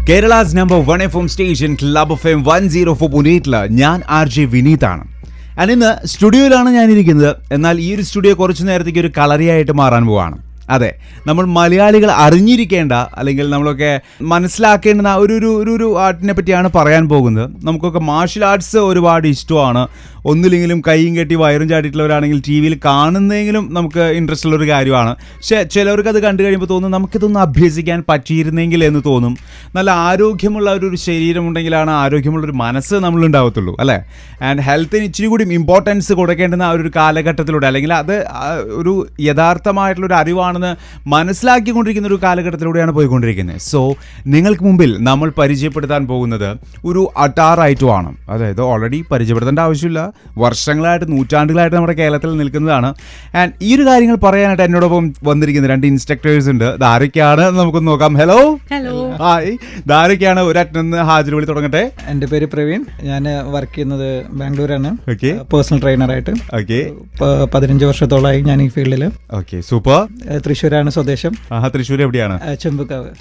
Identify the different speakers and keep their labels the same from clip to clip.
Speaker 1: Kerala's number 1 FM station club FM 104.8 ഞാൻ RJ വിനീതാണ്. ഇന്ന് സ്റ്റുഡിയോയിലാണ് ഞാനിരിക്കുന്നത്. എന്നാൽ ഈ ഒരു സ്റ്റുഡിയോ കുറച്ചു നേരത്തേക്ക് ഒരു കളറിയായിട്ട് മാറാൻ പോവാണ്. അതെ, നമ്മൾ മലയാളികൾ അറിഞ്ഞിരിക്കേണ്ട അല്ലെങ്കിൽ നമ്മളൊക്കെ മനസ്സിലാക്കേണ്ട ഒരു ആർട്ടിനെ പറ്റിയാണ് പറയാൻ പോകുന്നത്. നമുക്കൊക്കെ മാർഷൽ ആർട്സ് ഒരുപാട് ഇഷ്ടമാണ്. ഒന്നില്ലെങ്കിലും കൈയും കെട്ടി വയറും ചാടിയിട്ടുള്ളവരാണെങ്കിൽ ടി വിയിൽ കാണുന്നതെങ്കിലും നമുക്ക് ഇൻട്രസ്റ്റ് ഉള്ളൊരു കാര്യമാണ്. പക്ഷേ ചിലവർക്ക് അത് കണ്ടു കഴിയുമ്പോൾ തോന്നും നമുക്കിതൊന്ന് അഭ്യസിക്കാൻ പറ്റിയിരുന്നെങ്കിൽ എന്ന് തോന്നും. നല്ല ആരോഗ്യമുള്ള ഒരു ശരീരം ഉണ്ടെങ്കിലാണ് ആരോഗ്യമുള്ളൊരു മനസ്സ് നമ്മളുണ്ടാവത്തുള്ളൂ, അല്ലേ? ആൻഡ് ഹെൽത്തിന് ഇച്ചിരി കൂടി ഇമ്പോർട്ടൻസ് കൊടുക്കേണ്ടുന്ന ഒരു കാലഘട്ടത്തിലൂടെ, അല്ലെങ്കിൽ അത് ഒരു യഥാർത്ഥമായിട്ടുള്ളൊരു അറിവാണെന്ന് മനസ്സിലാക്കിക്കൊണ്ടിരിക്കുന്ന ഒരു കാലഘട്ടത്തിലൂടെയാണ് പോയിക്കൊണ്ടിരിക്കുന്നത്. സോ നിങ്ങൾക്ക് മുമ്പിൽ നമ്മൾ പരിചയപ്പെടുത്താൻ പോകുന്നത് ഒരു അട്ടാർ ഐറ്റമാണ്. അതായത് ഓൾറെഡി പരിചയപ്പെടുത്തേണ്ട ആവശ്യമില്ല, വർഷങ്ങളായിട്ട് നൂറ്റാണ്ടുകളായിട്ട് നമ്മുടെ കേരളത്തിൽ നിൽക്കുന്നതാണ്. ആൻഡ് ഈ ഒരു കാര്യങ്ങൾ പറയാനായിട്ട് എന്നോടൊപ്പം വന്നിരിക്കുന്ന 2 ഇൻസ്ട്രക്ടേഴ്സ് ഉണ്ട്. ധാരയ്ക്കാണ്, നമുക്കൊന്ന് നോക്കാം. ഹലോ. ഹായ്. ധാരയ്ക്കാണ്. ഒരു അറ്റന്ന് ഹാജർ വിളി തുടങ്ങട്ടെ.
Speaker 2: എൻ്റെ പേര് പ്രവീൺ. ഞാൻ വർക്ക് ചെയ്യുന്നത് ബാംഗ്ലൂരാണ്.
Speaker 1: ഓക്കെ.
Speaker 2: പേഴ്സണൽ ട്രെയിനറായിട്ട്.
Speaker 1: ഓക്കെ.
Speaker 2: 15 വർഷത്തോളമായി ഞാൻ ഈ ഫീൽഡിൽ.
Speaker 1: Okay, super.
Speaker 2: തൃശ്ശൂരാണ് സ്വദേശം.
Speaker 1: തൃശ്ശൂർ എവിടെയാണ്?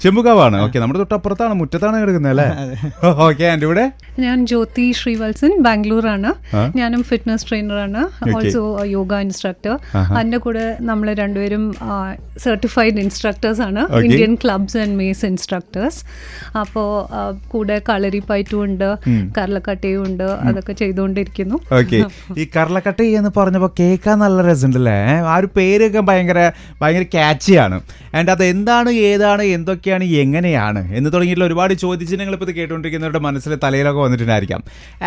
Speaker 2: ചെമ്പുക്കാവാണ്.
Speaker 1: ഓക്കെ, നമ്മുടെ തൊട്ടപ്പുറത്താണ്, മുറ്റത്താണ് കിടക്കുന്നത്, അല്ലേ? ഓക്കെ. എൻ്റെ ഇവിടെ
Speaker 3: ഞാൻ ജ്യോതി ശ്രീവത്സൻ, ബാംഗ്ലൂരാണ്. ഞാനും ഫിറ്റ്നസ് ട്രെയിനറാണ്, ഓൾസോ യോഗ ഇൻസ്ട്രക്ടർ. അതിന്റെ കൂടെ നമ്മൾ രണ്ടുപേരും സർട്ടിഫൈഡ് ഇൻസ്ട്രക്ടേഴ്സ് ആണ്, Indian clubs and maze instructors. അപ്പോൾ കൂടെ കളരിപ്പയറ്റും ഉണ്ട്, കരളക്കട്ടയും ഉണ്ട്, അതൊക്കെ ചെയ്തുകൊണ്ടിരിക്കുന്നു.
Speaker 1: ഓക്കെ. ഈ കരളക്കട്ട എന്ന് പറഞ്ഞപ്പോൾ കേൾക്കാൻ നല്ല രസമുണ്ടല്ലേ? ആ ഒരു പേരൊക്കെ ഭയങ്കര ക്യാച്ചിയാണ്. ആൻഡ് അത് എന്താണ്, ഏതാണ്, എന്തൊക്കെയാണ്, എങ്ങനെയാണ് എന്ന് തുടങ്ങിയിട്ടുള്ള ഒരുപാട് ചോദ്യചിഹ്നങ്ങൾ ഇപ്പോൾ ഇത് കേട്ടുകൊണ്ടിരിക്കുന്നവരുടെ മനസ്സിൽ തലയിലൊക്കെ വന്നിട്ടുണ്ടായിരിക്കാം.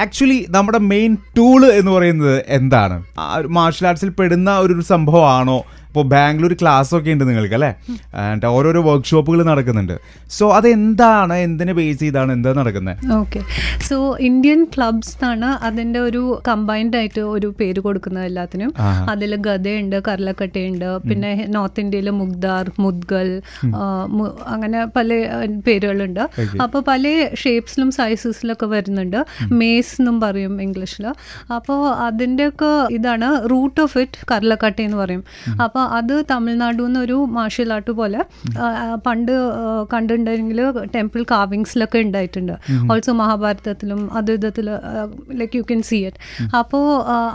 Speaker 1: ആക്ച്വലി നമ്മുടെ മെയിൻ ടൂള് എന്ന് പറയുന്നത് എന്താണ്? മാർഷൽ ആർട്സിൽ പെടുന്ന ഒരു സംഭവമാണോ? ഇപ്പോൾ ബാംഗ്ലൂർ ക്ലാസ്സൊക്കെ ഉണ്ട് നിങ്ങൾക്ക്, അല്ലേ? ആൻഡ് ഓരോരോ വർക്ക്ഷോപ്പുകൾ നടക്കുന്നുണ്ട്. സോ അതെന്താണ്, എന്തിനെ ബേസ് ചെയ്താണ് എന്താ നടക്കുന്നത്?
Speaker 3: ഓക്കെ. സോ ഇന്ത്യൻ ക്ലബ്സ് എന്നാണ് അതിൻ്റെ ഒരു കമ്പൈൻഡ് ആയിട്ട് ഒരു പേര് കൊടുക്കുന്നത് എല്ലാത്തിനും. അതിൽ ഗദയുണ്ട്, കരളക്കട്ടയുണ്ട്, പിന്നെ നോർത്ത് ഇന്ത്യയിൽ മുഗ്ദാർ, മുദ്ഗൽ, അങ്ങനെ പല പേരുകളുണ്ട്. അപ്പോൾ പല ഷേപ്സിലും സൈസസിലൊക്കെ വരുന്നുണ്ട്. മേസ് എന്നും പറയും ഇംഗ്ലീഷിൽ. അപ്പോൾ അതിൻ്റെയൊക്കെ ഇതാണ് റൂട്ട് ഓഫ് ഇറ്റ് കരളക്കട്ട എന്ന് പറയും. അപ്പോൾ അത് തമിഴ്നാട്ടിൽ നിന്ന് ഒരു മാർഷ്യൽ ആർട്ട് പോലെ പണ്ട് കണ്ടിട്ടുണ്ടെങ്കിൽ ടെമ്പിൾ കാവിങ്സിലൊക്കെ ഉണ്ടായിട്ടുണ്ട്. ഓൾസോ മഹാഭാരതത്തിലും അത് വിധത്തിൽ like you can see it. അപ്പോൾ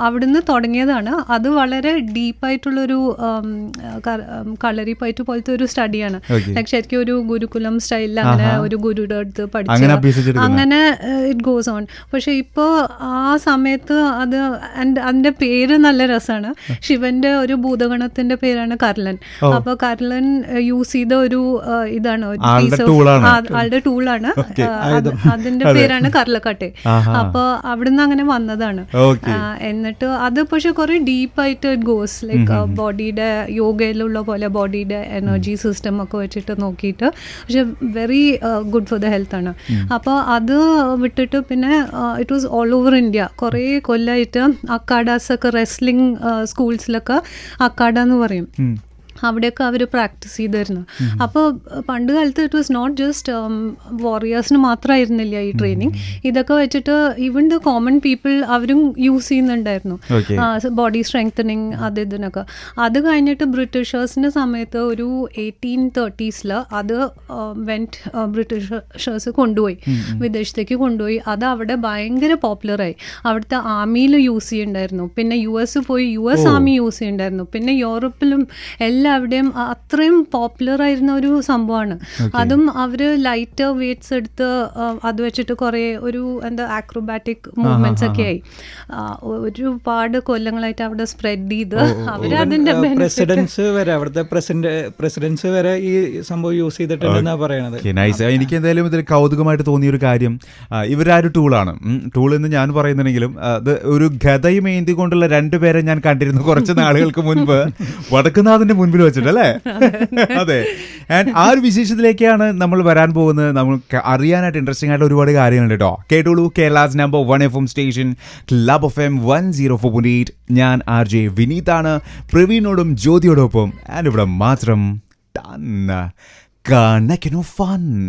Speaker 3: അവിടുന്ന് തുടങ്ങിയതാണ്. അത് വളരെ ഡീപ്പായിട്ടുള്ളൊരു കളരിപ്പയറ്റ് പോലത്തെ ഒരു സ്റ്റഡിയാണ്. ലൈക്ക് ശരിക്കും ഒരു ഗുരുകുലം സ്റ്റൈലിൽ അങ്ങനെ ഒരു ഗുരുയുടെ അടുത്ത് പഠിച്ച അങ്ങനെ ഇറ്റ് ഗോസ് ഓൺ. പക്ഷെ ഇപ്പോൾ ആ സമയത്ത് അത് അതിൻ്റെ പേര് നല്ല രസമാണ്. ശിവന്റെ ഒരു ഭൂതഗണത്തിന്റെ പേരാണ് കർലൻ. അപ്പൊ കർലൻ യൂസ് ചെയ്ത ഒരു ഇതാണ്, ആളുടെ ടൂളാണ്. അതിന്റെ പേരാണ് കർലക്കട്ടെ. അപ്പൊ അവിടുന്ന് അങ്ങനെ വന്നതാണ്. എന്നിട്ട് അത് പക്ഷെ കുറെ ഡീപ്പായിട്ട് ഇറ്റ് ഗോസ്, ലൈക്ക് ബോഡിയുടെ യോഗയിലുള്ള പോലെ ബോഡിയുടെ എനർജി സിസ്റ്റം ഒക്കെ വെച്ചിട്ട് നോക്കിയിട്ട്, പക്ഷെ very good for the health ആണ്. അപ്പോൾ അത് വിട്ടിട്ട് പിന്നെ it was all over India. കുറേ കൊല്ലമായിട്ട് അക്കാഡാസ് ഒക്കെ, റെസ്ലിംഗ് സ്കൂൾസിലൊക്കെ അക്കാഡ എന്ന് പറയും, അവിടെയൊക്കെ അവർ പ്രാക്ടീസ് ചെയ്തിരുന്നു. അപ്പോൾ പണ്ട് കാലത്ത് ഇറ്റ് വാസ് നോട്ട് ജസ്റ്റ് വാറിയേഴ്സിന് മാത്രമായിരുന്നില്ല ഈ ട്രെയിനിങ്. ഇതൊക്കെ വെച്ചിട്ട് ഈവൻ ദ കോമൺ പീപ്പിൾ അവരും യൂസ് ചെയ്യുന്നുണ്ടായിരുന്നു, ബോഡി സ്ട്രെങ്തനിങ് അത് ഇതിനൊക്കെ. അത് കഴിഞ്ഞിട്ട് ബ്രിട്ടീഷേഴ്സിൻ്റെ സമയത്ത് ഒരു 1830s അത് ബ്രിട്ടീഷേഴ്സ് കൊണ്ടുപോയി, വിദേശത്തേക്ക് കൊണ്ടുപോയി. അത് അവിടെ ഭയങ്കര പോപ്പുലറായി. അവിടുത്തെ ആർമിയിൽ യൂസ് ചെയ്യുന്നുണ്ടായിരുന്നു. പിന്നെ US പോയി US ആർമി യൂസ് ചെയ്യുന്നുണ്ടായിരുന്നു. പിന്നെ യൂറോപ്പിലും എല്ലാവിടെയും അത്രയും പോപ്പുലർ ആയിരുന്ന ഒരു സംഭവമാണ്. അതും അവർ ലൈറ്റർ വെയ്റ്റ്സ് എടുത്ത് അത് വെച്ചിട്ട് കുറേ ഒരു ആക്രോബാറ്റിക് മൂവ്മെന്റ്സ് ഒക്കെ ആയി. ഒരുപാട് കൊല്ലങ്ങളായിട്ട് അവിടെ സ്പ്രെഡ് ചെയ്ത് അവരതിന്റെ
Speaker 2: അവിടുത്തെ പ്രസിഡൻസ് വരെ ഈ സംഭവം യൂസ് ചെയ്തിട്ടുണ്ടെന്നാണ് പറയണത്.
Speaker 1: എനിക്ക് എന്തായാലും ഇതിൽ കൗതുകമായിട്ട് തോന്നിയ ഒരു കാര്യം, ഇവരൊരു ടൂളാണ്. ടൂൾ എന്ന് ഞാൻ പറയുന്നുണ്ടെങ്കിലും അത് ഒരു ഗതയും ഏന്തി കൊണ്ടുള്ള 2 പേരെ ഞാൻ കണ്ടിരുന്നു കുറച്ച് നാളുകൾക്ക് മുൻപ് വടക്കുന്നാഥിന്റെ മുൻപിൽ വെച്ചിട്ട്, അല്ലേ? അതെ. ആൻഡ് ആ ഒരു വിശേഷത്തിലേക്കാണ് നമ്മൾ വരാൻ പോകുന്നത്. നമുക്ക് അറിയാനായിട്ട് ഇൻട്രസ്റ്റിംഗ് ആയിട്ട് ഒരുപാട് കാര്യങ്ങളുണ്ട് കേട്ടോ. കേട്ടോളൂ, Kerala's number 1 FM station club FM 104.8. ഞാൻ RJ വിനീതാണ്, പ്രവീണോടും ജ്യോതിയോടൊപ്പം. ആൻഡ് ഇവിടെ മാത്രം ഫൺ.